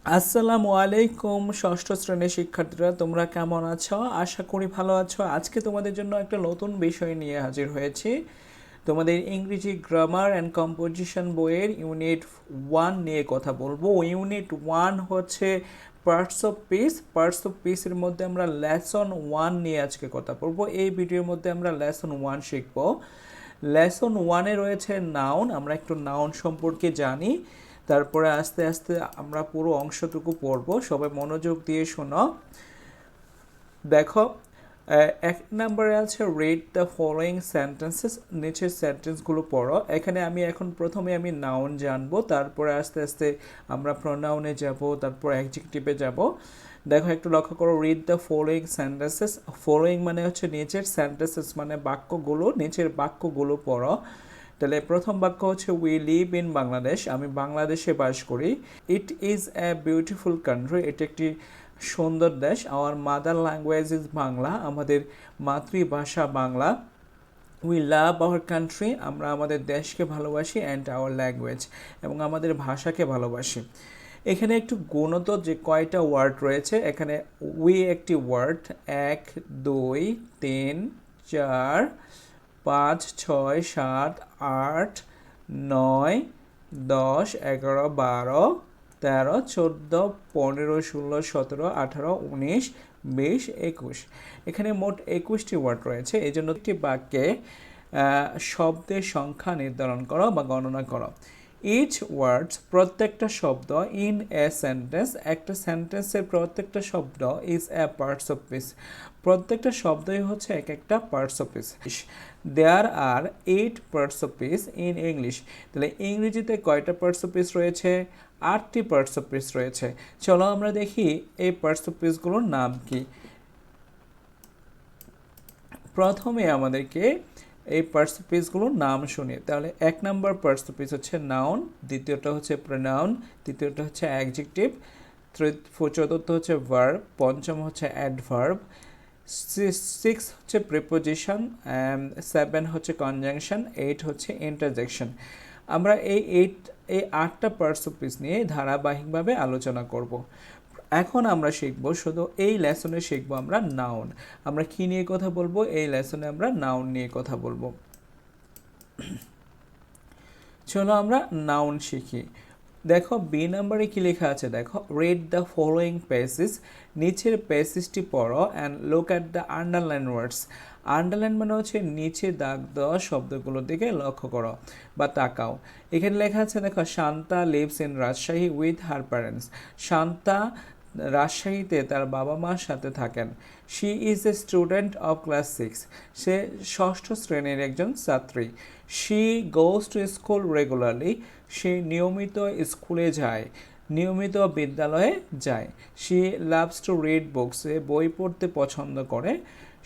আসসালামু আলাইকুম ষষ্ঠ শ্রেণীর শিক্ষার্থীরা, তোমরা কেমন আছো? আশা করি ভালো আছো। আজকে তোমাদের জন্য একটা নতুন বিষয় নিয়ে হাজির হয়েছি। তোমাদের ইংরেজি গ্রামার অ্যান্ড কম্পোজিশন বইয়ের ইউনিট 1 নিয়ে কথা বলবো। ইউনিট 1 হচ্ছে parts of piece. Parts of পিসের মধ্যে আমরা লেসন 1 নিয়ে আজকে কথা বলবো। এই ভিডিওর মধ্যে আমরা লেসন 1 শিখবো। লেসন 1-এ রয়েছে নাউন। আমরা একটু নাউন সম্পর্কে জানি, তারপরে আস্তে আস্তে আমরা পুরো অংশটুকু পড়ব। সবাই মনোযোগ দিয়ে শোনো। দেখো, এক নম্বরে আছে রিড দ্য ফলোয়িং সেন্টেন্সেস। নিচের সেন্টেন্সগুলো পড়ো। এখানে এখন প্রথমে আমি নাউন জানবো, তারপরে আস্তে আস্তে আমরা প্রোনাউনে যাব, তারপর অ্যাডজেক্টিভে যাব। দেখো, একটু লক্ষ্য করো, read the following sentences. Following মানে হচ্ছে নিচের, সেন্টেন্সেস মানে বাক্যগুলো, নিচের বাক্যগুলো পড়ো। তাহলে প্রথম বাক্য হচ্ছে উই লিভ ইন বাংলাদেশ। আমি বাংলাদেশে বাস করি। It is a beautiful country. এটি একটি সুন্দর দেশ। Our mother language is Bangla. আমাদের মাতৃভাষা Bangla. We love our country. আমরা আমাদের দেশকে ভালোবাসি। অ্যান্ড আওয়ার ল্যাঙ্গুয়েজ, এবং আমাদের ভাষাকে ভালোবাসি। এখানে একটু গুণত যে কয়টা ওয়ার্ড রয়েছে। এখানে উই একটি ওয়ার্ড, 1 2 3 4 5 6 7 8 9 10 11 12 13 14 15 16 17 18 19 20 21। এখানে মোট 21টি ওয়ার্ড রয়েছে। এই জন্য একটি বাক্যে শব্দের সংখ্যা নির্ধারণ করো বা গণনা করো। ইচ ওয়ার্ডস, প্রত্যেকটা শব্দ, ইন এ সেন্টেন্স, একটা সেন্টেন্সের প্রত্যেকটা শব্দ, is a parts of speech, প্রত্যেকটা শব্দই হচ্ছে এক একটা parts of speech. There are 8 parts of speech in English. তাহলে ইংরেজিতে কয়টা পার্টস অফ পিস রয়েছে? 8টি পার্টস অফ পিস রয়েছে। চলো আমরা দেখি এই পার্টস অফ পিসগুলোর নাম কি। প্রথমে আমাদেরকে এই পার্টস অফ পিসগুলোর নাম শুনি। তাহলে 1 নাম্বার পার্টস অফ পিস হচ্ছে নাউন, দ্বিতীয়টা হচ্ছে প্রোনাউন, তৃতীয়টা হচ্ছে অ্যাডজেক্টিভ, চতুর্থ হচ্ছে ভার্ব, পঞ্চম হচ্ছে অ্যাডভার্ব, 6 হচ্ছে প্রিপোজিশন, 7 হচ্ছে কনজাংশন, 8 হচ্ছে ইন্টারজেকশন। আমরা এই 8টা পার্টস অফ পিস নিয়ে ধারাবাহিকভাবে আলোচনা করব। এখন আমরা শিখব, শুধু এই লেসনে শিখব আমরা নাউন। আমরা কি নিয়ে কথা বলবো? এই লেসনে আমরা নাউন নিয়ে কথা বলবো। চলো আমরা নাউন শিখি। দেখো, বি নাম্বারে কি লেখা আছে দেখো, রিড দ্য ফলোয়িং প্যাসেজ। নিচের প্যাসেজটি পড়ো and look at the underline words. Underline মানে হচ্ছে নিচে দাগ দেওয়া শব্দগুলোর দিকে লক্ষ্য করো বা তাকাও। এখানে লেখা আছে দেখো, Shanta lives in Rajshahi with her parents. Shanta রাজশাহীতে তার বাবা মার সাথে থাকেন। She is a student of class 6। সে ষষ্ঠ শ্রেণীর একজন ছাত্রী। She goes to school regularly. সে নিয়মিত স্কুলে যায়, নিয়মিত বিদ্যালয়ে যায়। She loves to read books. সে বই পড়তে পছন্দ করে।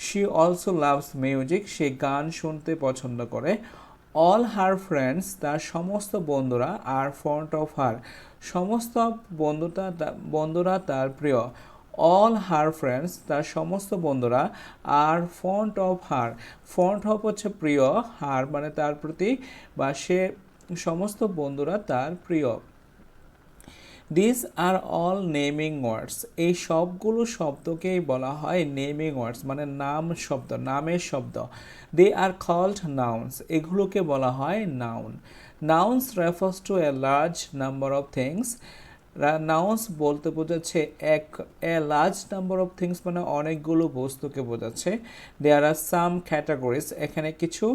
She also loves music. সে গান শুনতে পছন্দ করে। অল হার ফ্রেন্ডস, তার সমস্ত বন্ধুরা, আর ফন্ড অফ হার, সমস্ত বন্ধুরা তার প্রিয়। অল হার ফ্রেন্ডস, তার সমস্ত বন্ধুরা, আর fond of her, fond of হচ্ছে প্রিয়, হার মানে তার প্রতি, বা সে সমস্ত বন্ধুরা তার প্রিয়। দিস আর অল নেমিং ওয়ার্ডস। এই সবগুলো শব্দকেই বলা হয় নেমিং ওয়ার্ডস, মানে নাম শব্দ, নামের শব্দ। দে আর কল্ড নাউন্স। এগুলোকে বলা হয় noun. Nouns refers to a large number of things. Nouns বলতে বোঝাচ্ছে a large number of things মানে অনেকগুলো বস্তুকে বোঝাচ্ছে। দেয়ার আর সাম ক্যাটাগরিজ। এখানে কিছু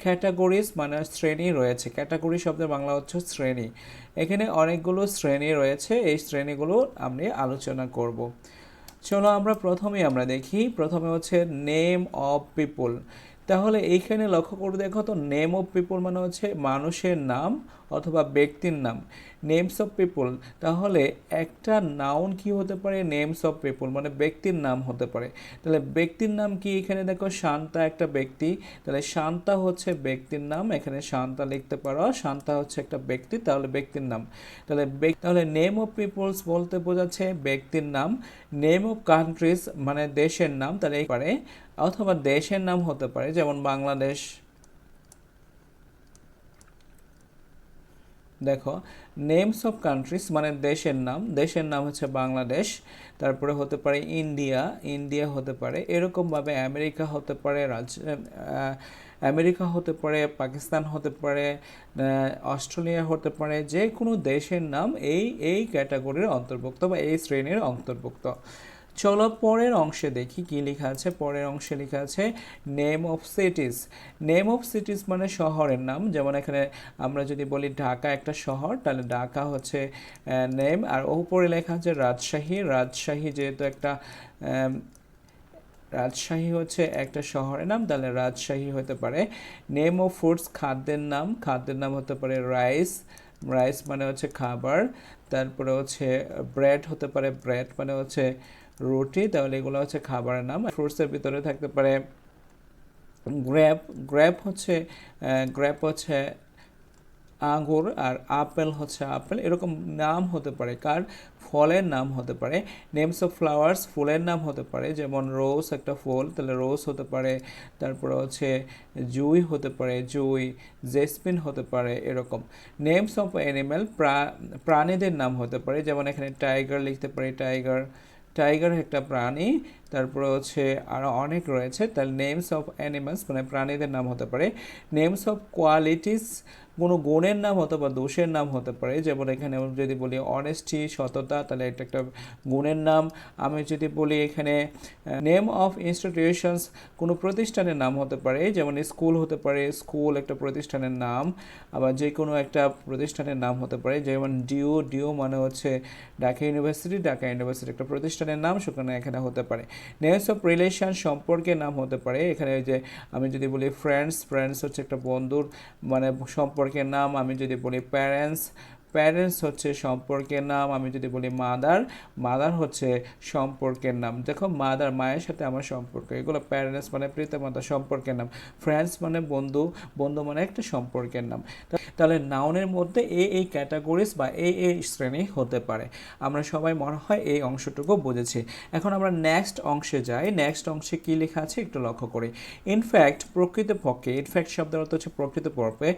ক্যাটাগরিজ মানে শ্রেণী রয়েছে। ক্যাটাগরি শব্দের বাংলা হচ্ছে শ্রেণী। এখানে অনেকগুলো শ্রেণী রয়েছে, এই শ্রেণীগুলো আমি আলোচনা করব। চলো আমরা দেখি। প্রথমে হচ্ছে নেম অফ পিপল। তাহলে এইখানে লক্ষ্য করে দেখো তো, নেম অফ পিপল মানে হচ্ছে মানুষের নাম অথবা ব্যক্তির নাম। নেমস অফ পিপল, তাহলে একটা নাউন কি হতে পারে? নেমস অফ পিপল মানে ব্যক্তির নাম হতে পারে। তাহলে ব্যক্তির নাম কি? এখানে দেখো, শান্তা একটা ব্যক্তি। তাহলে শান্তা হচ্ছে ব্যক্তির নাম, এখানে শান্তা লিখতে পারো। শান্তা হচ্ছে একটা ব্যক্তি, তাহলে ব্যক্তির নাম। তাহলে নেম অফ পিপলস বলতে বোঝাচ্ছে ব্যক্তির নাম। নেম অফ কান্ট্রিজ মানে দেশের নাম, তাহলে এই পারে, অথবা দেশের নাম হতে পারে, যেমন বাংলাদেশ, দেখো নেমস অফ কান্ট্রিজ মানে দেশের নাম হচ্ছে বাংলাদেশ, তারপরে হতে পারে ইন্ডিয়া হতে পারে, এরকমভাবে আমেরিকা হতে পারে, পাকিস্তান হতে পারে, অস্ট্রেলিয়া হতে পারে, যে কোনো দেশের নাম এই ক্যাটাগরির অন্তর্ভুক্ত বা এই শ্রেণীর অন্তর্ভুক্ত। চলো পরের অংশে দেখি কি লেখা আছে। পরের অংশে লেখা আছে নেম অফ সিটিজ মানে শহরের নাম। যেমন এখানে আমরা যদি বলি ঢাকা একটা শহর, তাহলে ঢাকা হচ্ছে নেম। আর উপরে লেখা আছে রাজশাহী যেহেতু একটা রাজশাহী হচ্ছে একটা শহরের নাম, তাহলে রাজশাহী হতে পারে। নেম অফ ফুডস খাদ্যের নাম হতে পারে রাইস মানে হচ্ছে খাবার। তারপরে হচ্ছে ব্রেড হতে পারে, ব্রেড মানে হচ্ছে রুটি, তাহলে এগুলো হচ্ছে খাবারের নাম। ফ্রুটসের ভিতরে থাকতে পারে গ্রেপ হচ্ছে আঙ্গুর, আর আপেল হচ্ছে আপেল। এরকম নাম হতে পারে কার, ফলের নাম হতে পারে। নেমস অফ ফ্লাওয়ার্স ফুলের নাম হতে পারে, যেমন রোজ একটা ফুল, তাহলে রোজ হতে পারে। তারপরে হচ্ছে জুই হতে পারে জুই, জেসমিন হতে পারে, এরকম। নেমস অফ অ্যানিম্যাল প্রাণীদের নাম হতে পারে, যেমন এখানে টাইগার লিখতে পারি, টাইগার একটা প্রাণী। তারপরে হচ্ছে আরও অনেক রয়েছে, তাহলে নেমস অফ অ্যানিমালস মানে প্রাণীদের নাম হতে পারে। নেমস অফ কোয়ালিটিস কোনো গুণের নাম হতে পারে, দোষের নাম হতে পারে, যেমন এখানে যদি বলি অনেস্টি সততা, তাহলে এটা একটা গুণের নাম। আমি যদি বলি এখানে নেম অফ ইনস্টিটিউশনস কোনো প্রতিষ্ঠানের নাম হতে পারে, যেমন স্কুল হতে পারে, স্কুল একটা প্রতিষ্ঠানের নাম। আবার যে কোনো একটা প্রতিষ্ঠানের নাম হতে পারে, যেমন ডিউ মানে হচ্ছে ঢাকা ইউনিভার্সিটি একটা প্রতিষ্ঠানের নাম, সেখানে এখানে হতে পারে। নেমস অফ রিলেশন সম্পর্কের নাম হতে পারে, এখানে যে আমি যদি বলি ফ্রেন্ডস হচ্ছে একটা বন্ধুর মানে সম্পর্কের নাম। আমি যদি বলি প্যারেন্টস হচ্ছে সম্পর্কের নাম। আমি যদি বলি মাদার হচ্ছে সম্পর্কের নাম। দেখো মায়ের সাথে আমার সম্পর্ক, এগুলো প্যারেন্টস মানে পিতামাতা সম্পর্কের নাম। ফ্রেন্ডস মানে বন্ধু মানে একটা সম্পর্কের নাম। তাহলে নাউনের মধ্যে এই ক্যাটাগরিজ বা এই শ্রেণী হতে পারে। আমরা সবাই মনে হয় এই অংশটুকু বুঝেছি। এখন আমরা নেক্সট অংশে যাই। নেক্সট অংশে কী লেখা আছে একটু লক্ষ্য করি। ইনফ্যাক্ট প্রকৃতপক্ষে, ইনফ্যাক্ট শব্দের অর্থ হচ্ছে প্রকৃতপক্ষে,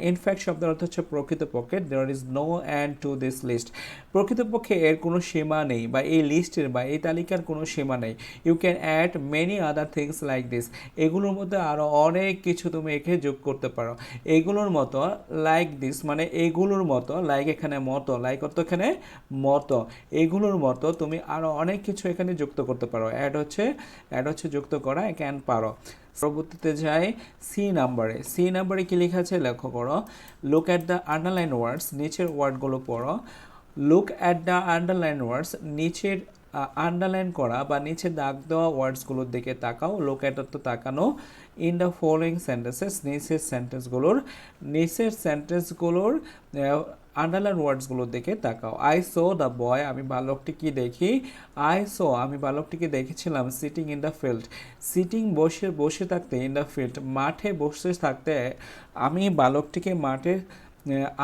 ইনফ্যাক্ট শব্দের অর্থ হচ্ছে প্রকৃতপক্ষে। There is no end to this list. প্রকৃতপক্ষে এর কোনো সীমা নেই, বা এই লিস্টের বা এই তালিকার কোনো সীমা নেই। You can add many other things like this. এগুলোর মধ্যে আরও অনেক কিছু তুমি একে যোগ করতে পারো। এগুলোর মতো লাইক দিস মানে এগুলোর মতো, লাইক এখানে মতো, লাইক অর্থ এখানে মতো, এগুলোর মতো তুমি আরও অনেক কিছু এখানে যুক্ত করতে পারো। অ্যাড হচ্ছে যুক্ত করা, ক্যান পারো। পরবর্তীতে যাই সি নাম্বারে কি লেখা আছে লক্ষ্য করো। Look at the underline words, নিচের ওয়ার্ডগুলো পড়ো। Look at the underline words, নিচের আন্ডারলাইন করা বা নিচে দাগ দেওয়া ওয়ার্ডসগুলোর দিকে তাকাও। লুক অ্যাট অর্থ তাকানো। ইন দ্য ফলোয়িং সেন্টেন্সেস, নিচের সেন্টেন্সগুলোর আন্ডারলাইন ওয়ার্ডসগুলোর দিকে তাকাও। আই সো দ্য বয়, আমি বালকটিকে দেখি। আমি বালকটিকে দেখেছিলাম sitting in the field, sitting বসে থাকতে, ইন দ্য ফিল্ড মাঠে বসে থাকতে। আমি বালকটিকে মাঠে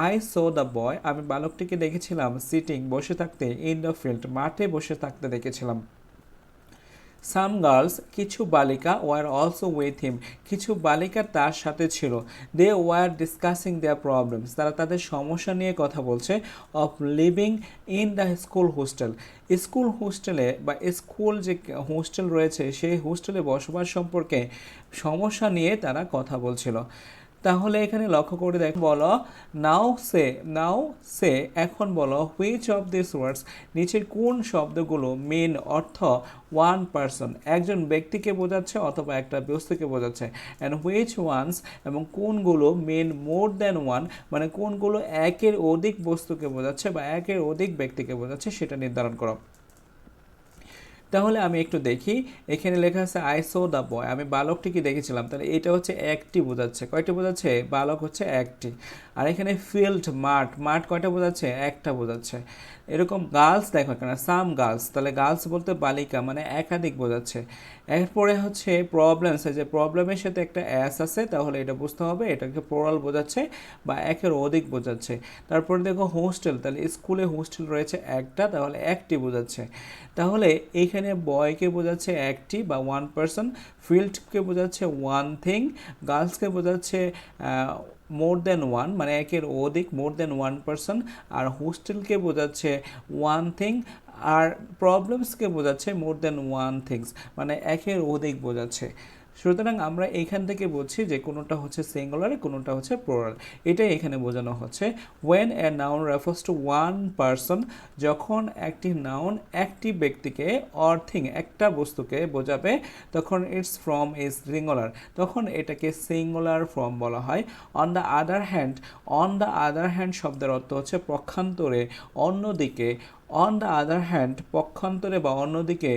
আই সো দ্য বয়, আমি বালকটিকে দেখেছিলাম সিটিং বসে থাকতে, ইন দ্য ফিল্ড মাঠে বসে থাকতে দেখেছিলাম। সাম গার্লস, কিছু বালিকা, ওয়ার অলসো উইথ হিম, কিছু বালিকা তার সাথে ছিল। They were discussing their problems, তারা তাদের সমস্যা নিয়ে কথা বলছে। Of living in the school হোস্টেলে বা স্কুল যে হোস্টেল রয়েছে সেই হোস্টেলে বসবাস সম্পর্কে সমস্যা নিয়ে তারা কথা বলছিল। তাহলে এখানে লক্ষ্য করে বলো নাও সে এখন বলো হুইচ অফ দিস ওয়ার্ডস, নিচের কোন শব্দগুলো মেন অর্থ ওয়ান পারসন একজন ব্যক্তিকে বোঝাচ্ছে অথবা একটা বস্তুকে বোঝাচ্ছে, অ্যান্ড হুইচ ওয়ান্স এবং কোনগুলো মেন মোর দ্যান ওয়ান মানে কোনগুলো একের অধিক বস্তুকে বোঝাচ্ছে বা একের অধিক ব্যক্তিকে বোঝাচ্ছে সেটা নির্ধারণ করো। তাহলে আমি একটু দেখি, এখানে লেখা আছে আই সো দ্য বয়, আমি বালকটিকে দেখেছিলাম, তাহলে এটা হচ্ছে একটি বোঝাচ্ছে। কয়টি বোঝাচ্ছে? বালক হচ্ছে একটি। আর এখানে ফিল্ড মাঠ কয়টা বোঝাচ্ছে? একটা বোঝাচ্ছে। এরকম গার্লস দেখো এখানে সাম গার্লস, তাহলে গার্লস বলতে বালিকা মানে একাধিক বোঝাচ্ছে। এরপরে হচ্ছে প্রবলেমস, যে প্রবলেমের সাথে একটা অ্যাস আছে তাহলে এটা বুঝতে হবে এটাকে প্লোরাল বোঝাচ্ছে বা একের অধিক বোঝাচ্ছে। তারপরে দেখো হোস্টেল, তাহলে স্কুলে হোস্টেল রয়েছে একটা, তাহলে একটি বোঝাচ্ছে। তাহলে এইখানে এখানে বয়কে বোঝাচ্ছে একটি বা ওয়ান পার্সন, ফিল্ডকে বোঝাচ্ছে ওয়ান থিং, গার্লসকে বোঝাচ্ছে মোর দ্যান ওয়ান মানে একের অধিক, মোর দ্যান ওয়ান পার্সন, আর হোস্টেলকে বোঝাচ্ছে ওয়ান থিং, আর প্রবলেমসকে বোঝাচ্ছে মোর দ্যান ওয়ান থিংস মানে একের অধিক বোঝাচ্ছে। সুতরাং আমরা এইখান থেকে বলছি যে কোনোটা হচ্ছে সিঙ্গুলার, কোনোটা হচ্ছে প্লুরাল, এটাই এখানে বোঝানো হচ্ছে। when a noun refers to one person, যখন একটি নাউন একটি ব্যক্তিকে অর থিং একটা বস্তুকে বোঝাবে তখন ইটস ফ্রম ইজ সিঙ্গুলার, তখন এটাকে সিঙ্গুলার ফর্ম বলা হয়। অন দ্য আদার হ্যান্ড শব্দের অর্থ হচ্ছে পক্ষান্তরে, অন্যদিকে। অন দ্য আদার হ্যান্ড পক্ষান্তরে বা অন্যদিকে,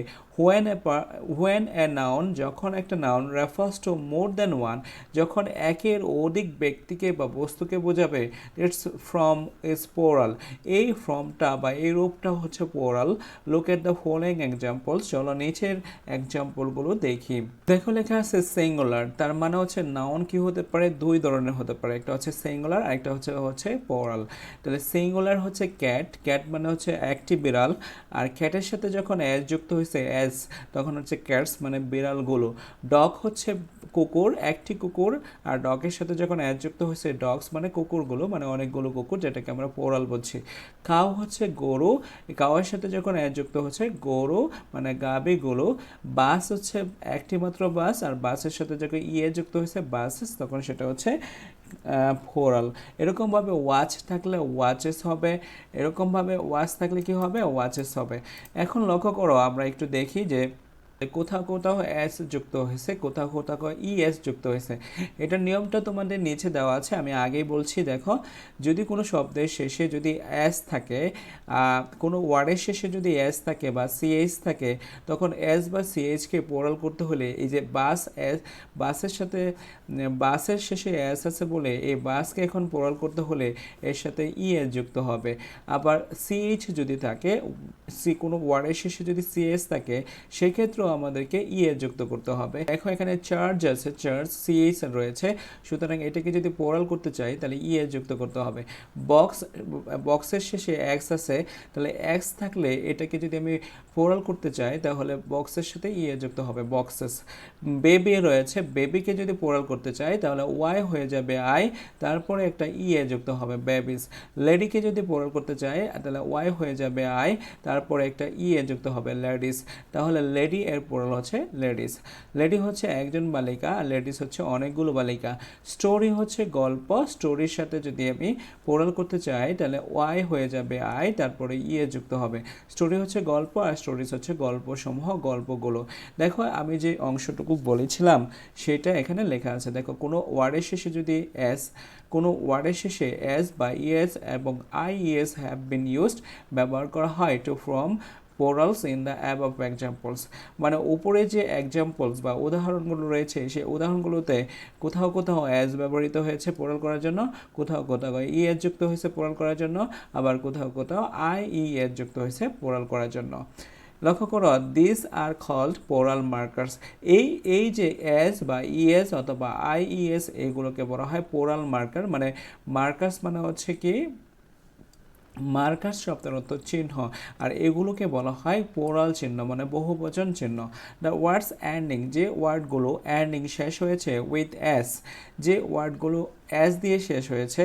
when a noun যখন একটা noun refers to more than one, যখন একের অধিক ব্যক্তিকে বা বস্তুকে বোঝাবে, ইটস ফ্রম ইজ plural, এই ফর্মটা বা এই রূপটা হচ্ছে plural। look at the following examples, চলো নিচের এক্সাম্পলগুলো দেখি। দেখো লেখা আছে সিঙ্গুলার, তার মানে হচ্ছে নাউন কি হতে পারে, দুই ধরনের হতে পারে, একটা হচ্ছে সিঙ্গুলার আর একটা হচ্ছে plural। তাহলে সিঙ্গুলার হচ্ছে ক্যাট মানে হচ্ছে একটি বিড়াল, আর ক্যাটের সাথে যখন এস যুক্ত হয়েছে এস তখন হচ্ছে ক্যাটস মানে বিড়ালগুলো। ডগ হচ্ছে কুকুর, একটি কুকুর, আর ডগের সাথে যখন এস যুক্ত হয়েছে ডগস মানে কুকুরগুলো মানে অনেকগুলো কুকুর, যেটাকে আমরা পোরাল বলছি। কাউ হচ্ছে গরু, কাউয়ের সাথে যখন এস যুক্ত হচ্ছে গরু মানে গাবিগুলো। বাস হচ্ছে একটি মাত্র বাস, আর বাসের সাথে যখন ইয়ে যুক্ত হয়েছে বাসেস তখন সেটা হচ্ছে ফোরাল। এরকমভাবে ওয়াচ থাকলে ওয়াচেস হবে, এরকমভাবে ওয়াচ থাকলে কি হবে, ওয়াচেস হবে। এখন লক্ষ্য করো, আমরা একটু দেখি যে কোথাও কোথাও এস যুক্ত হয়েছে, কোথাও কোথাও ইএস যুক্ত হয়েছে। এটার নিয়মটা তোমাদের নিচে দেওয়া আছে, আমি আগেই বলছি। দেখো, যদি কোনো শব্দের শেষে যদি এস থাকে, কোনো ওয়ার্ডের শেষে যদি এস থাকে বা সিএইচ থাকে, তখন এস বা সিএইচকে পোরাল করতে হলে এই যে বাসের সাথে বাসের শেষে এস আছে বলে এই বাসকে এখন পোরাল করতে হলে এর সাথে ইএস যুক্ত হবে। আবার সিএইচ যদি থাকে, কোনো ওয়ার্ডের শেষে যদি সিএস থাকে সেক্ষেত্রেও আমাদেরকে ইএ যুক্ত করতে হবে। এখন এখানে চার্জ আছে, চার্জ সিএইচ রয়েছে, সুতরাং এটাকে যদি পোরাল করতে চাই তাহলে ইএ যুক্ত করতে হবে। বক্সের শেষে এক্স আছে, তাহলে এক্স থাকলে এটাকে যদি আমি পোরাল করতে চাই তাহলে বক্সের সাথে ইএ যুক্ত হবে, বক্সেস। বেবি রয়েছে, বেবিকে যদি পোরাল করতে চাই তাহলে ওয়াই হয়ে যাবে আই, তারপরে একটা ইএ যুক্ত হবে, বেবিস। লেডিকে যদি পোরাল করতে চাই তাহলে ওয়াই হয়ে যাবে আই, তারপরে একটা ইএ যুক্ত হবে, লেডিস। তাহলে লেডি এর পোরাল হচ্ছে লেডিস। লেডি হচ্ছে একজন বালিকা, আর লেডিস হচ্ছে অনেকগুলো বালিকা। স্টোরি হচ্ছে গল্প, স্টোরির সাথে যদি আমি পোরাল করতে চাই তাহলে ওয়াই হয়ে যাবে আই, তারপরে ইএ যুক্ত হবে। স্টোরি হচ্ছে গল্প আর স্টোরিজ হচ্ছে গল্পসমূহ, গল্পগুলো। দেখো আমি যে অংশটুকু বলেছিলাম সেটা এখানে লেখা আছে। দেখো, কোনো ওয়ার্ডের শেষে যদি কোনো ওয়ার্ডের শেষে এস বা ইএস এবং আইইএস হ্যাভ বিন ইউজড ব্যবহার করা হয় to form plurals in the above examples, মানে উপরে যে এক্সাম্পলস বা উদাহরণগুলো রয়েছে সেই উদাহরণগুলোতে কোথাও কোথাও অ্যাজ ব্যবহৃত হয়েছে পোরাল করার জন্য, কোথাও কোথাও ইএস যুক্ত হয়েছে পোরাল করার জন্য, আবার কোথাও কোথাও আইইএস যুক্ত হয়েছে পোরাল করার জন্য। লক্ষ্য করো, দিস আর কল্ড পোরাল মার্কার্স, এই যে এস বা ইএস অথবা আইইএস এগুলোকে বলা হয় পোরাল মার্কার। মানে মার্কার্স মানে হচ্ছে কি, মার্কার্স শব্দের অর্থ চিহ্ন, আর এগুলোকে বলা হয় পোরাল চিহ্ন মানে বহুবচন চিহ্ন। দ্য ওয়ার্ডস এন্ডিং, যে ওয়ার্ডগুলো এন্ডিং শেষ হয়েছে উইথ এস, যে ওয়ার্ডগুলো এস দিয়ে শেষ হয়েছে,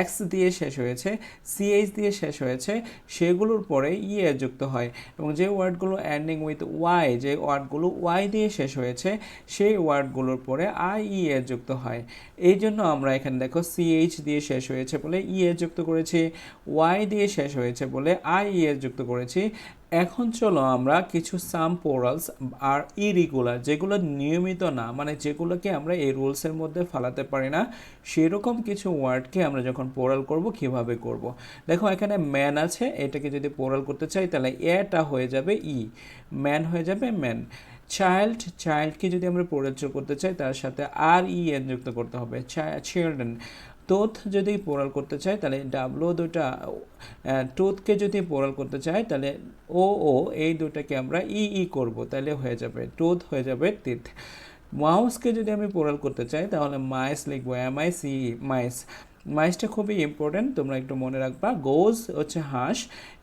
এক্স দিয়ে শেষ হয়েছে, সিএইচ দিয়ে শেষ হয়েছে, সেগুলোর পরে ইএ যুক্ত হয়। এবং যে ওয়ার্ডগুলো এন্ডিং উইথ ওয়াই, যে ওয়ার্ডগুলো ওয়াই দিয়ে শেষ হয়েছে সেই ওয়ার্ডগুলোর পরে আইইএ যুক্ত হয়। এই জন্য আমরা এখানে দেখো সিএইচ দিয়ে শেষ হয়েছে বলে ইএ যুক্ত করেছি, ওয়াই দিয়ে শেষ হয়েছে বলে আইইএ যুক্ত করেছি। এখন চলো আমরা কিছু সাম পোরালস আর ইরেগুলার, যেগুলো নিয়মিত না মানে যেগুলোকে আমরা এই রুলসের মধ্যে ফালাতে পারি না, সেরকম কিছু ওয়ার্ডকে আমরা যখন পোরাল করব কিভাবে করব। দেখো, এখানে ম্যান আছে, এটাকে যদি পোরাল করতে চাই তাহলে এটা হয়ে যাবে ই, ম্যান হয়ে যাবে ম্যান। চাইল্ডকে যদি আমরা পোরাল করতে চাই তার সাথে আর ই এন যুক্ত করতে হবে, চিলড্রেন। টোথ যদি পোরাল করতে চাই তাহলে ডাব্লু দুটা, টোথকে যদি পোরাল করতে চাই তাহলে ও এই দুটাকে আমরা ই করব, তাহলে হয়ে যাবে টোথ, হয়ে যাবে টিথ। মাউসকে যদি আমি পোরাল করতে চাই তাহলে মাইস লিখবো, MICE, মাইস। মাইসটা খুবই ইম্পর্টেন্ট, তোমরা একটু মনে রাখবা। গোজ হচ্ছে হাঁস,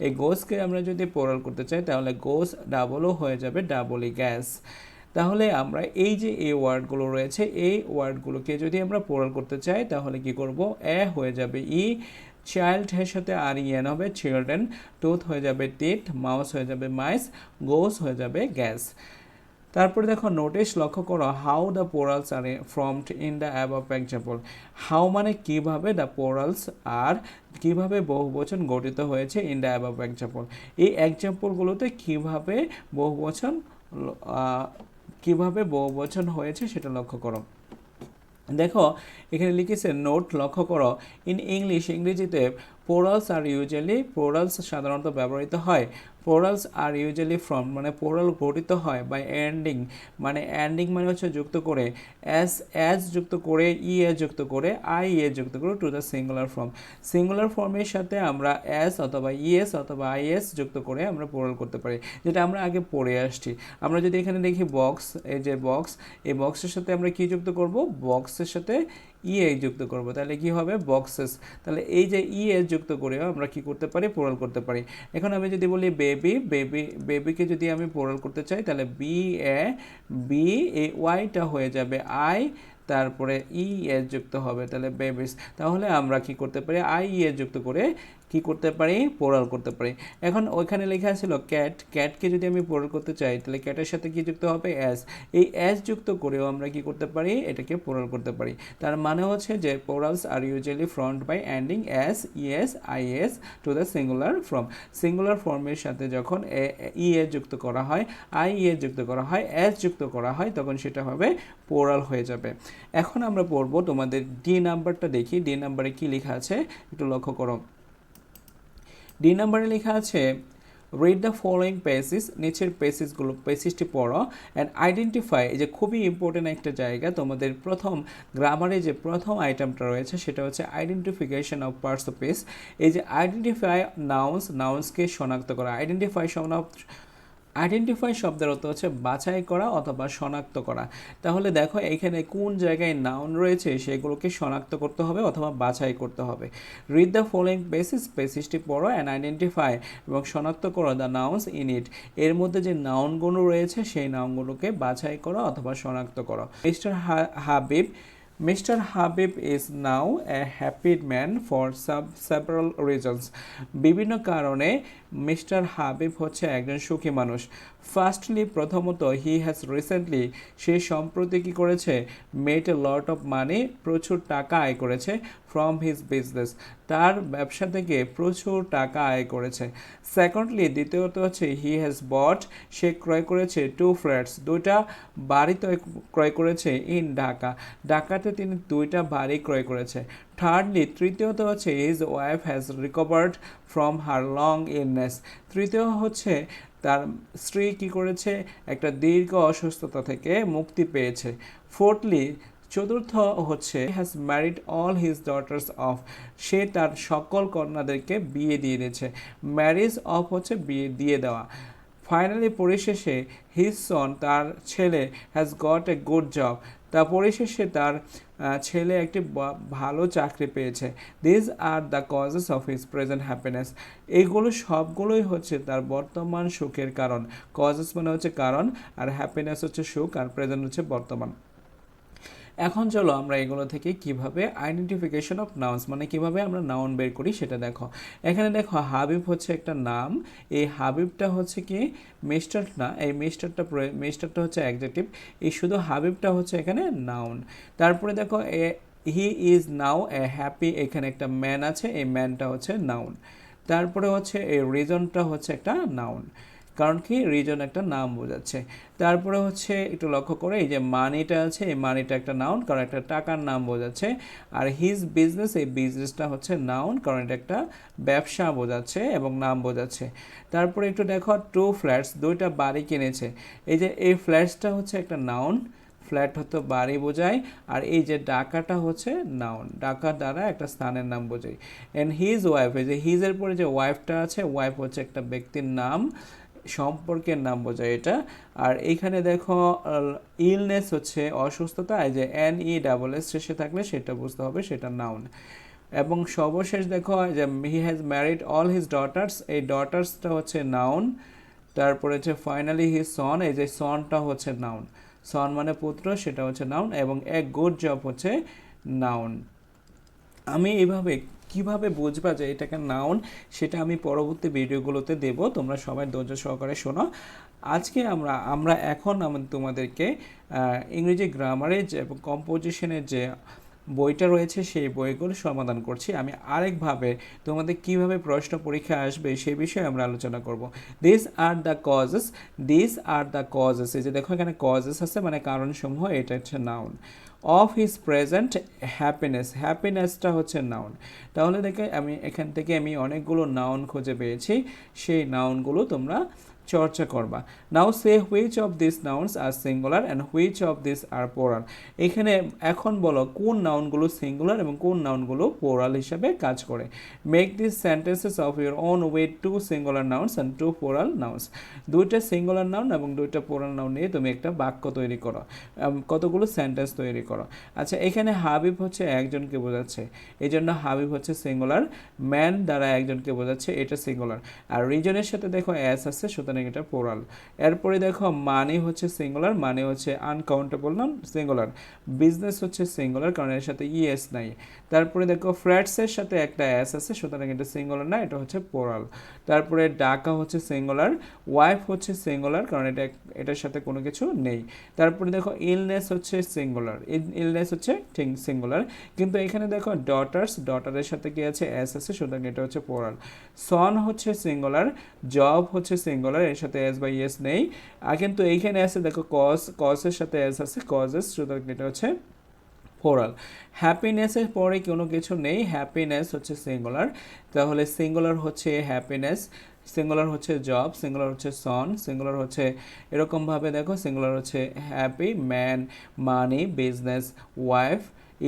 এই গোজকে আমরা যদি পোরাল করতে চাই তাহলে গোজ ডাবলও হয়ে যাবে ডাবলই গ্যাস। তাহলে আমরা এই যে এই ওয়ার্ডগুলো রয়েছে এই ওয়ার্ডগুলোকে যদি আমরা পোরাল করতে চাই তাহলে কি করব, এ হয়ে যাবে ই, চাইল্ড এর সাথে আর ইএন হবে চিলড্রেন, টুথ হয়ে যাবে টিথ, মাউস হয়ে যাবে মাইস, গোস হয়ে যাবে গ্যাস। তারপরে দেখো নোটিশ, লক্ষ্য করো how the plurals are formed in the above example. How মানে কিভাবে, দ্য পোরালস আর কিভাবে বহুবচন গঠিত হয়েছে ইন দ্য অ্যাবভ এক্সাম্পল, এই এক্সাম্পলগুলোতে কিভাবে বহুবচন কিভাবে বহুবচন হয়েছে সেটা লক্ষ্য করো। দেখো এখানে লিখেছে নোট, লক্ষ্য করো ইন ইংলিশ, ইংরেজিতে পোরালস আর ইউজুয়ালি, পোরালস সাধারণত ব্যবহৃত হয়, পোরালস আর ইউজুয়ালি ফ্রম মানে পোরাল গঠিত হয় বাই এন্ডিং, মানে এন্ডিং মানে হচ্ছে যুক্ত করে, এস যুক্ত করে, ই এ যুক্ত করে, আই এ যুক্ত করে two the singular form. Singular ফর্মের সাথে আমরা এস অথবা ইএস অথবা আইএস যুক্ত করে আমরা পোরাল করতে পারি, যেটা আমরা আগে পড়ে আসছি। আমরা যদি এখানে দেখি বক্স, এই যে বক্স, এই বক্সের সাথে আমরা কি যুক্ত করব, বক্সের সাথে ইএ যুক্ত করব, তাহলে কি হবে বক্সেস। তাহলে এই যে ইএ যুক্ত করেও আমরা কি করতে পারি, পোরাল করতে পারি। এখন আমি যদি বলি বেবি, বেবিকে যদি আমি পোরাল করতে চাই তাহলে বি এ, বি এ ওয়াইটা হয়ে যাবে আই, তারপরে ই এর যুক্ত হবে, তাহলে বেবিস। তাহলে আমরা কি করতে পারি, আই ই এর যুক্ত করে কি করতে পারি, পোরাল করতে পারি। এখন ওইখানে লেখা ছিল ক্যাট, ক্যাটকে যদি আমি পোরাল করতে চাই তাহলে ক্যাটের সাথে কি যুক্ত হবে, এস, এই এস যুক্ত করেও আমরা কি করতে পারি, এটাকে পোরাল করতে পারি। তার মানে হচ্ছে যে plurals are usually formed by ending s, es, ies to the singular form. Singular ফর্মের সাথে যখন ই এ যুক্ত করা হয়, আই এ যুক্ত করা হয়, এস যুক্ত করা হয়, তখন সেটা হবে পোরাল হয়ে যাবে। এখন আমরা পড়বো তোমাদের ডি নাম্বারটা, দেখি ডি নাম্বারে কি লেখা আছে একটু লক্ষ্য করো। ডি নাম্বারে লেখা আছে রিড দ্য ফলোয়িং পেসিস, নিচের পেসিসগুলো, পেসিসটি পড়ো অ্যান্ড আইডেন্টিফাই, এই যে খুবই ইম্পর্টেন্ট একটা জায়গা, তোমাদের প্রথম গ্রামারে যে প্রথম আইটেমটা রয়েছে সেটা হচ্ছে identification of parts of speech. এই যে আইডেন্টিফাই নাউন্স, নাউন্সকে শনাক্ত করা, আইডেন্টিফাই শব্দের অর্থ হচ্ছে বাছাই করা অথবা শনাক্ত করা। তাহলে দেখো এখানে কোন জায়গায় নাউন রয়েছে সেগুলোকে শনাক্ত করতে হবে অথবা বাছাই করতে হবে। রিড দ্য ফলোয়িং পেসিস, পেসিসটি পড়ো অ্যান্ড আইডেন্টিফাই এবং শনাক্ত করো দ্য নাউন্স ইন ইট, এর মধ্যে যে নাউনগুলো রয়েছে সেই নাউনগুলোকে বাছাই করো অথবা শনাক্ত করো। Mister Habib, Mr. Habib is now a happy man for several reasons. বিভিন্ন কারণে মিস্টার হাবিব হচ্ছে একজন সুখী মানুষ। ফার্স্টলি, প্রথমত, হি হ্যাজ রিসেন্টলি, সে সম্প্রতি কী করেছে, made a lot of money, প্রচুর টাকা আয় করেছে, ফ্রম হিজ বিজনেস, তার ব্যবসা থেকে প্রচুর টাকা আয় করেছে। সেকেন্ডলি, দ্বিতীয়ত হচ্ছে হি হ্যাজ বট, সে ক্রয় করেছে টু ফ্ল্যাটস, দুইটা বাড়ি ক্রয় করেছে ইন ঢাকা, ঢাকাতে তিনি দুইটা বাড়ি ক্রয় করেছে। থার্ডলি, তৃতীয়ত হচ্ছে his wife has recovered from her long illness, তৃতীয় হচ্ছে তার স্ত্রী কী করেছে, একটা দীর্ঘ অসুস্থতা থেকে মুক্তি পেয়েছে। ফোর্থলি, চতুর্থ হচ্ছে has married all his daughters off, সে তার সকল কন্যাদেরকে বিয়ে দিয়ে দিয়েছে। ম্যারিজ অফ হচ্ছে বিয়ে দিয়ে দেওয়া। ফাইনালি, পরিশেষে হিজ সন, তার ছেলে, has got a good job, তা পরিশেষে তার ছেলে একটি ভালো চাকরি পেয়েছে। This are the causes of his present happiness, এইগুলো সবগুলোই হচ্ছে তার বর্তমান সুখের কারণ। কজেস মানে হচ্ছে কারণ, আর হ্যাপিনেস হচ্ছে সুখ, আর প্রেজেন্ট হচ্ছে বর্তমান। এখন চলো আমরা এগুলো থেকে কিভাবে আইডেন্টিফিকেশন অফ নাউন্স মানে কিভাবে আমরা নাউন বের করি সেটা দেখো। এখানে দেখো হাবিব হচ্ছে একটা নাম, এই হাবিবটা হচ্ছে কি মিস্টার না, এই মিস্টারটা হচ্ছে অ্যাডজেক্টিভ, এই শুধু হাবিবটা হচ্ছে এখানে নাউন। তারপরে দেখো he is now A happy, এখানে একটা ম্যান আছে, এই ম্যানটা হচ্ছে নাউন। তারপরে হচ্ছে এই রিজনটা হচ্ছে একটা নাউন, কারণ কি রিজন একটা নাম বোঝাচ্ছে। তারপরে হচ্ছে একটু লক্ষ্য করে এই যে মানিটা আছে, এই মানিটা একটা নাউন কারণ একটা টাকার নাম বোঝাচ্ছে। আর হিজ বিজনেস, এই বিজনেসটা হচ্ছে নাউন কারণ এটা একটা ব্যবসা বোঝাচ্ছে এবং নাম বোঝাচ্ছে। তারপরে একটু দেখো টু ফ্ল্যাটস, দুইটা বাড়ি কিনেছে, এই যে এই ফ্ল্যাটসটা হচ্ছে একটা নাউন, ফ্ল্যাট হতো বাড়ি বোঝায়, আর এই যে ডাকাটা হচ্ছে নাউন, ডাকা দ্বারা একটা স্থানের নাম বোঝায়। অ্যান্ড হিজ ওয়াইফ, এই যে হিজের পরে যে ওয়াইফটা আছে, ওয়াইফ হচ্ছে একটা ব্যক্তির নাম, সম্পর্কের নাম বোঝায় এটা। আর এইখানে দেখো ইলনেস হচ্ছে অসুস্থতা, এই যে NESS শেষে থাকলে সেটা বুঝতে হবে সেটা নাউন। এবং সর্বশেষ দেখো যে he has married all his daughters, এই ডটার্সটা হচ্ছে নাউন। তারপরে হচ্ছে ফাইনালি হিজ সন, এই যে সনটা হচ্ছে নাউন, সন মানে পুত্র, সেটা হচ্ছে নাউন, এবং এ গুড জব হচ্ছে নাউন। আমি এইভাবে কিভাবে বুঝবা যে এটাকে নাউন, সেটা আমি পরবর্তী ভিডিওগুলোতে দেব, তোমরা সবাই ধৈর্য সহকারে শোনো। আজকে আমরা এখন তোমাদেরকে ইংরেজি গ্রামারের যে এবং কম্পোজিশনের যে বইটা রয়েছে সেই বইগুলো সমাধান করছি। আমি আরেকভাবে তোমাদের কিভাবে প্রশ্ন পরীক্ষা আসবে সেই বিষয়ে আমরা আলোচনা করব। This are the causes, this are the causes, এই যে দেখো এখানে কজেস আছে মানে কারণসমূহ, এটা হচ্ছে noun. Of his present happiness, হ্যাপিনেসটা হচ্ছে নাউন। তাহলে দেখে এখান থেকে আমি অনেকগুলো নাউন খুঁজে পেয়েছি, সেই নাউনগুলো তোমরা চর্চা করবা। Now say which of this nouns are singular and which of this are plural. এখানে এখন বলো কোন নাউনগুলো সিঙ্গুলার এবং কোন নাউনগুলো পোরাল হিসাবে কাজ করে। Make this sentences of your own with 2 singular nouns and 2 plural nouns. দুইটা সিঙ্গুলার নাউন এবং দুইটা পোরাল নাউন নিয়ে তুমি একটা বাক্য তৈরি করো, কতগুলো সেন্টেন্স তৈরি করো। আচ্ছা, এখানে হাবিব হচ্ছে একজনকে বোঝাচ্ছে, এই জন্য হাবিব হচ্ছে সিঙ্গুলার। ম্যান দ্বারা একজনকে বোঝাচ্ছে, এটা সিঙ্গুলার। আর রিজনের সাথে দেখো এস আছে, সুতরাং এটা পোরাল। এরপরে দেখো মানি হচ্ছে সিঙ্গুলার, মানি হচ্ছে আনকাউন্টেবল নাউন, সিঙ্গুলার। বিজনেস হচ্ছে সিঙ্গুলার কারণ এর সাথে ইএস নাই। তারপরে দেখো ফ্ল্যাটসের সাথে একটা এস আছে, সুতরাং এটা সিঙ্গুলার না, এটা হচ্ছে পোরাল। তারপরে ডাকা হচ্ছে সিঙ্গুলার, ওয়াইফ হচ্ছে সিঙ্গুলার কারণ এটার সাথে কোনো কিছু নেই। তারপরে দেখো ইলনেস হচ্ছে সিঙ্গুলার, ইলনেস হচ্ছে ঠিক সিঙ্গুলার, কিন্তু এখানে দেখো ডটার্স, ডটারের সাথে কি আছে, এস আছে, সুতরাং এটা হচ্ছে পোরাল। সন হচ্ছে সিঙ্গুলার, জব হচ্ছে সিঙ্গুলার, এর সাথে এস বা ইএস নেই। আর কিন্তু এইখানে আছে দেখো কজ, কজের সাথে এস আছে, কজেস, সুতরাং এটা হচ্ছে পোরাল। হ্যাপিনেসের পরে কোনো কিছু নেই, হ্যাপিনেস হচ্ছে সিঙ্গুলার, তাহলে সিঙ্গুলার হচ্ছে হ্যাপিনেস, সিঙ্গুলার হচ্ছে জব, সিঙ্গুলার হচ্ছে সন, সিঙ্গুলার হচ্ছে এরকমভাবে দেখো, সিঙ্গুলার হচ্ছে হ্যাপি, ম্যান, মানি, বিজনেস, ওয়াইফ,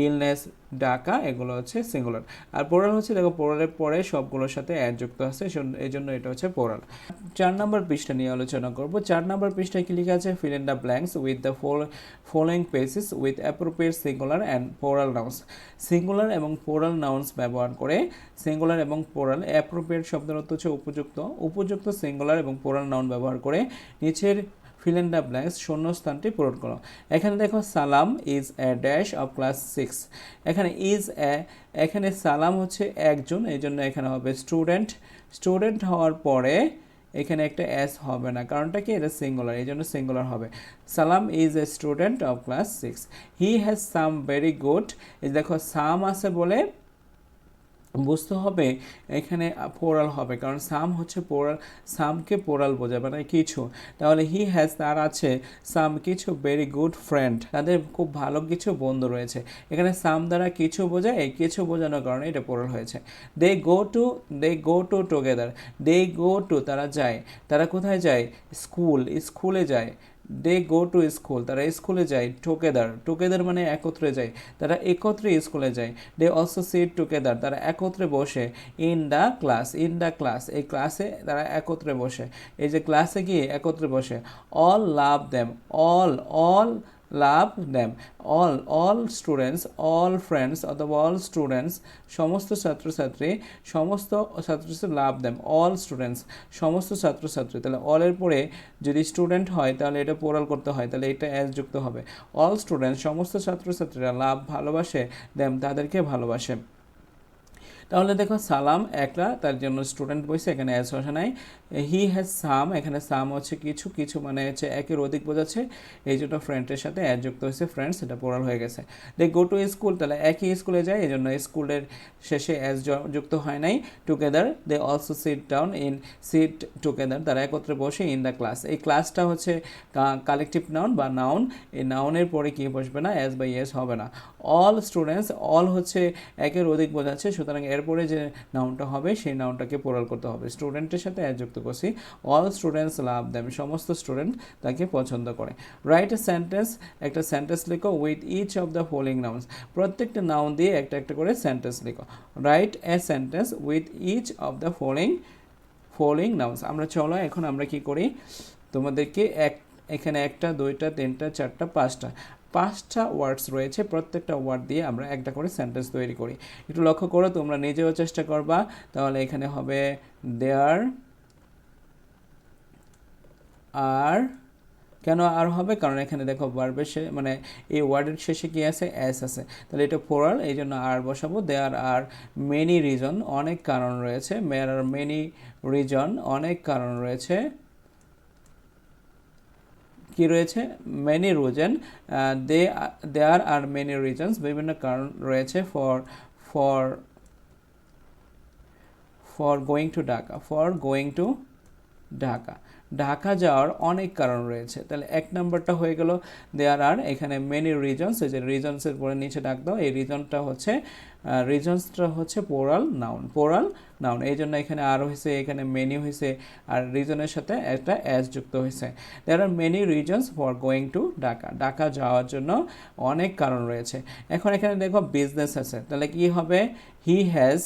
ইলনেস, ডাকা, এগুলো হচ্ছে সিঙ্গুলার। আর পোরাল হচ্ছে দেখো পোরালের পরে সবগুলোর সাথে অ্যাড যুক্ত আছে, এই জন্য এটা হচ্ছে পোরাল। 4 নম্বর পৃষ্ঠা নিয়ে আলোচনা করব। 4 নম্বর পৃষ্ঠায় কি লেখা আছে, fill in the blanks with the following pages with appropriate singular and plural nouns. Singular এবং পোরাল নাউন্স ব্যবহার করে, সিঙ্গুলার এবং পোরাল, অ্যাপ্রোপ্রিয়েট শব্দের অর্থ হচ্ছে উপযুক্ত, উপযুক্ত সিঙ্গুলার এবং পোরাল নাউন ব্যবহার করে নিচের ফিল ইন দ্য ব্ল্যাঙ্কস শূন্যস্থানটি পূরণ করো। এখানে দেখো সালাম is a dash of class 6, এখানে ইজ এ, এখানে সালাম হচ্ছে একজন, এই জন্য এখানে হবে স্টুডেন্ট, স্টুডেন্ট হওয়ার পরে এখানে একটা এস হবে না, কারণটা কি, এটা সিঙ্গুলার, এই জন্য সিঙ্গুলার হবে। সালাম is a student of class 6, he has some very good, এই দেখো সাম আছে বলে বুঝতে হবে এখানে পোরাল হবে, কারণ সাম হচ্ছে পোরাল, সামকে পোরাল বোঝায় মানে কিছু। তাহলে হি হ্যাজ, তার আছে, সাম কিছু ভেরি গুড ফ্রেন্ড, তাদের খুব ভালো কিছু বন্ধু রয়েছে। এখানে সাম দ্বারা কিছু বোঝায়, এই কিছু বোঝানোর কারণে এটা পোরাল হয়েছে। They go to together, they go to, তারা যায়, তারা কোথায় যায়, স্কুল, স্কুলে যায়। দে গো টু স্কুল, তারা স্কুলে যায়। টুগেদার, টুগেদার মানে একত্রে যায়, তারা একত্রে স্কুলে যায়। দে অলসো সিট টুগেদার, তারা একত্রে বসে। In the class, in the class, এই ক্লাসে তারা একত্রে বসে, এই যে ক্লাসে গিয়ে একত্রে বসে। অল লাভ দেম, অল লাভ them, all students, all friends অথবা অল স্টুডেন্টস, সমস্ত ছাত্রছাত্রী, সমস্ত ছাত্রছাত্রী, লাভ দেম, অল স্টুডেন্টস, সমস্ত ছাত্রছাত্রী। তাহলে অলের পরে যদি স্টুডেন্ট হয় তাহলে এটা পোরাল করতে হয়, তাহলে এটা অ্যাস যুক্ত হবে। অল স্টুডেন্টস, সমস্ত ছাত্রছাত্রীরা, লাভ ভালোবাসে, দেম তাদেরকে ভালোবাসে। তাহলে দেখো সালাম একটা, তার জন্য স্টুডেন্ট বসে, এখানে এস বসে নাই। হি হ্যাজ সাম, এখানে সাম হচ্ছে কিছু, কিছু মানে হচ্ছে একের অধিক বোঝাচ্ছে, এই জন্য ফ্রেন্ডের সাথে অ্যাড যুক্ত হয়েছে, ফ্রেন্ডস, এটা পোরাল হয়ে গেছে। দে গো টু স্কুল, তাহলে একই স্কুলে যায়, এই জন্য স্কুলের শেষে এস যুক্ত হয় নাই। Together, they also sit down, in sit together, তারা একত্রে বসে। ইন দ্য ক্লাস, এই ক্লাসটা হচ্ছে কালেকটিভ নাউন বা নাউন, এই নাউনের পরে কি বসবে না, এস বা ইয়েস হবে না। অল স্টুডেন্টস, অল হচ্ছে একের অধিক বোঝাচ্ছে, সুতরাং এরপরে যে নাউনটা হবে সেই নাউনটাকে পোরাল করতে হবে। স্টুডেন্টের সাথে অ্যাড যুক্ত করছি। অল স্টুডেন্টস লাভ দেম, সমস্ত স্টুডেন্ট তাকে পছন্দ করে। রাইট এ সেন্টেন্স, একটা সেন্টেন্স লিখো with each of the following nouns, প্রত্যেকটা নাউন দিয়ে একটা একটা করে সেন্টেন্স লিখো। Write a sentence with each of the following nouns. আমরা চলো এখন আমরা কি করি, তোমাদেরকে এখানে একটা, দুইটা, তিনটা, চারটা, পাঁচটা, 5টা ওয়ার্ডস রয়েছে, প্রত্যেকটা ওয়ার্ড দিয়ে আমরা একটা করে সেন্টেন্স তৈরি করি। একটু লক্ষ্য করো, তোমরা নিজেও চেষ্টা করবা। তাহলে এখানে হবে দেয়ার আর, কেন আর হবে, কারণ এখানে দেখো ভার্বের মানে এই ওয়ার্ডের শেষে কি আছে, এস আছে, তাহলে এটা প্লুরাল, এই জন্য আর বসাবো। দেয়ার আর মেনি রিজন, অনেক কারণ রয়েছে। দেয়ার আর মেনি রিজন, অনেক কারণ রয়েছে। কি রয়েছে, many reason, there are many reasons, বিভিন্ন কারণ রয়েছে for for for going to Dhaka, for going to Dhaka, Dhaka যাওয়ার অনেক কারণ রয়েছে। তাহলে এক নাম্বারটা হয়ে গেল দেয়ার আর, এখানে মেনি রিজনস, এই যে রিজনসের পরে নিচে ডাক দাও, এই রিজনটা হচ্ছে রিজনসটা হচ্ছে পোরাল নাউন, পোরাল নাউন, এই জন্য এখানে আর হয়েছে, এখানে মেনি হয়েছে, আর রিজনের সাথে একটা অ্যাস যুক্ত হয়েছে। There are many reasons for going to Dhaka, Dhaka যাওয়ার জন্য অনেক কারণ রয়েছে। এখন এখানে দেখো বিজনেস আছে, তাহলে কি হবে, হি হ্যাজ,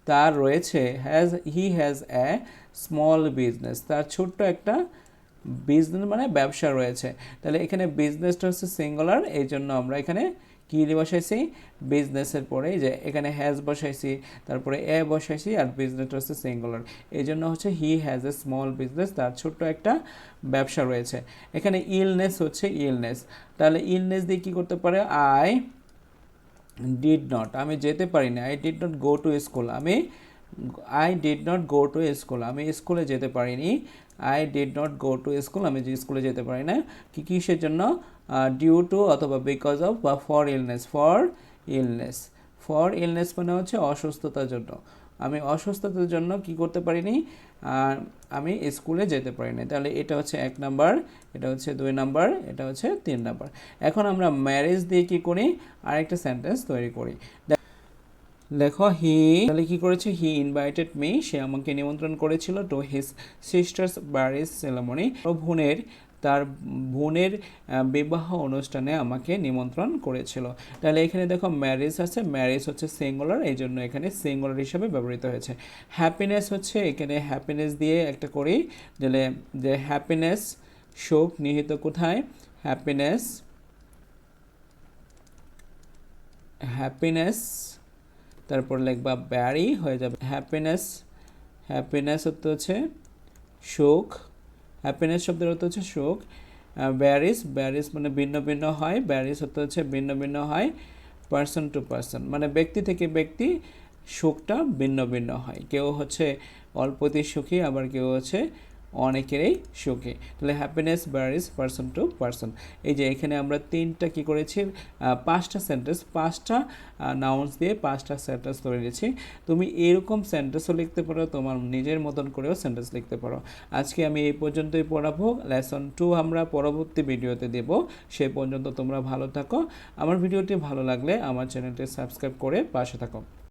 তার রয়েছে, he has a small business, তার ছোট্ট একটা বিজনেস মানে ব্যবসা রয়েছে। তাহলে এখানে বিজনেসটা হচ্ছে সিঙ্গুলার, এই জন্য আমরা এখানে কি বসাইছি, বিজনেসের পরে যে এখানে হ্যাজ বসাইছি, তারপরে এ বসাইছি, আর বিজনেসটা হচ্ছে সিঙ্গুলার, এই জন্য হচ্ছে he has a small business, তার ছোট্ট একটা ব্যবসা রয়েছে। এখানে ইলনেস হচ্ছে ইলনেস, তাহলে ইলনেস দিয়ে কী করতে পারে, আই ডিড নট, আমি যেতে পারি না, I did not go to school, I did not go to school, আমি স্কুলে যেতে পারিনি। I did not go to school, আমি স্কুলে যেতে পারি না, কিসের জন্য, ডিউ টু অথবা বিকজ অফ বা ফর ইলনেস, ফর ইলনেস মানে হচ্ছে অসুস্থতার জন্য, আমি অসুস্থতার জন্য কি করতে পারিনি, আমি স্কুলে যেতে পারিনি। তাহলে এটা হচ্ছে 1 নাম্বার, এটা হচ্ছে 2 নাম্বার, এটা হচ্ছে 3 নাম্বার। এখন আমরা ম্যারেজ দিয়ে কি করি, আরেকটা সেন্টেন্স তৈরি করি। দেখো তাহলে কি করেছে, হি ইনভাইটেড মি, সে আমাকে নিমন্ত্রণ করেছিল, to his sister's marriage ceremony, তার বোনের বিবাহ অনুষ্ঠানে আমাকে নিমন্ত্রণ করেছিল। তাহলে এখানে দেখো ম্যারেজ আছে, ম্যারেজ হচ্ছে সিঙ্গুলার, এই জন্য এখানে সিঙ্গুলার হিসাবে ব্যবহৃত হয়েছে। হ্যাপিনেস হচ্ছে, এখানে হ্যাপিনেস দিয়ে একটা করি, যে হ্যাপিনেস, শোক নিহিত কোথায়, হ্যাপিনেস, তারপর লিখবা ব্যারি, হয়ে যাবে হ্যাপিনেস, হ্যাপিনেস অর্থ হচ্ছে শোক, হ্যাপিনেস শব্দের অর্থ হচ্ছে শোক। ব্যারিস মানে ভিন্ন ভিন্ন হয়, ব্যারিস অর্থ হচ্ছে ভিন্ন ভিন্ন হয়, পার্সন টু পার্সন মানে ব্যক্তি থেকে ব্যক্তি শোকটা ভিন্ন ভিন্ন হয়, কেউ হচ্ছে অল্পতেই সুখী, আবার কেউ হচ্ছে অনেকেরই সুখী। তাহলে happiness varies person to person. এই যে এখানে আমরা 3টা কি করেছি, 5টা সেন্টেন্স, 5টা নাউন্স দিয়ে 5টা সেন্টেন্স তৈরি করেছি। তুমি এরকম সেন্টেন্সও লিখতে পারো, তোমার নিজের মতন করেও সেন্টেন্স লিখতে পারো। আজকে আমি এই পর্যন্তই পড়াবো, লেসন 2 আমরা পরবর্তী ভিডিওতে দেব। সে পর্যন্ত তোমরা ভালো থাকো। আমার ভিডিওটি ভালো লাগলে আমার চ্যানেলটি সাবস্ক্রাইব করে পাশে থাকো।